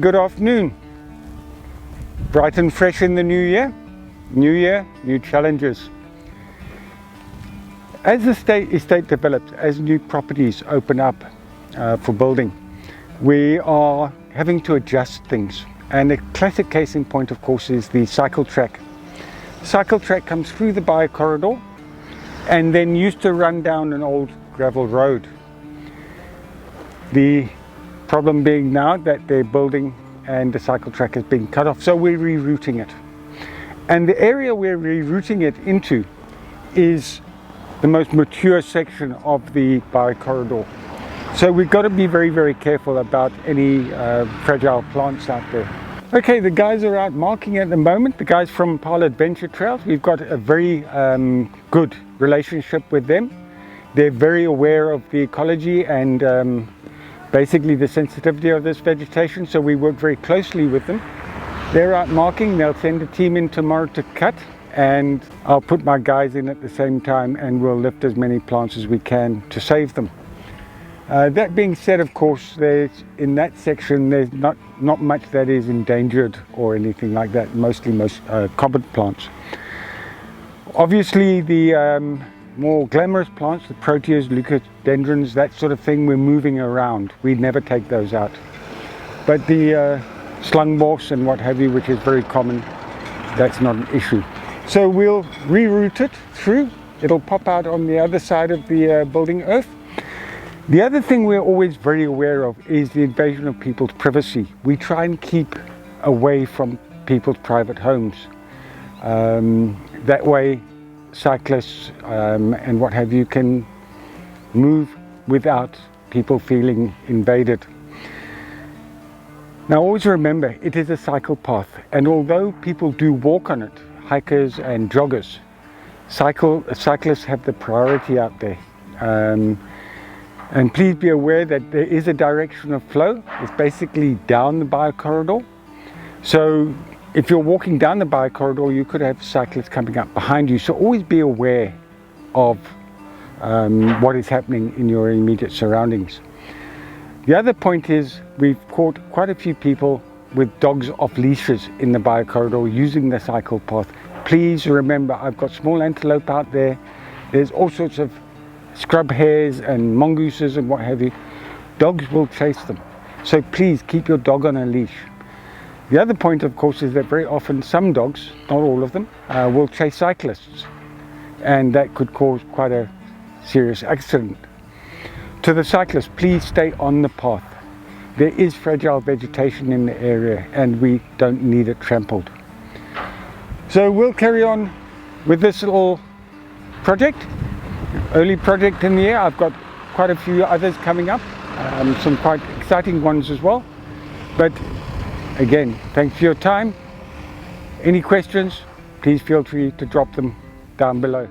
Good afternoon. Bright and fresh in the new year. New year, new challenges. As the estate develops, as new properties open up for building, we are having to adjust things. And a classic case in point, of course, is the cycle track. Cycle track comes through the bio corridor and then used to run down an old gravel road. The problem being now that they're building and the cycle track has been cut off, so we're rerouting it. And the area we're rerouting it into is the most mature section of the bio corridor. So we've got to be very, very careful about any fragile plants out there. Okay, the guys are out marking at the moment, the guys from Impala Adventure Trails. We've got a very good relationship with them. They're very aware of the ecology and basically the sensitivity of this vegetation, so we work very closely with them. They're out marking, they'll send a team in tomorrow to cut, and I'll put my guys in at the same time and we'll lift as many plants as we can to save them. That being said, of course, in that section there's not much that is endangered or anything like that, mostly common plants. Obviously the more glamorous plants, the proteas, leucodendrons, that sort of thing, we're moving around. We never take those out. But the slung moss and what have you, which is very common, that's not an issue. So we'll reroute it through. It'll pop out on the other side of the building earth. The other thing we're always very aware of is the invasion of people's privacy. We try and keep away from people's private homes. That way cyclists and what have you can move without people feeling invaded. Now always remember, it is a cycle path, and although people do walk on it, hikers and joggers, cyclists have the priority out there. And please be aware that there is a direction of flow. It's basically down the bio corridor. So if you're walking down the bio corridor, you could have cyclists coming up behind you. So always be aware of what is happening in your immediate surroundings. The other point is we've caught quite a few people with dogs off leashes in the bio corridor using the cycle path. Please remember, I've got small antelope out there. There's all sorts of scrub hares and mongooses and what have you. Dogs will chase them. So please keep your dog on a leash. The other point, of course, is that very often some dogs, not all of them, will chase cyclists, and that could cause quite a serious accident. To the cyclists, please stay on the path. There is fragile vegetation in the area and we don't need it trampled. So we'll carry on with this little project, early project in the year. I've got quite a few others coming up, some quite exciting ones as well. But again, thanks for your time. Any questions, please feel free to drop them down below.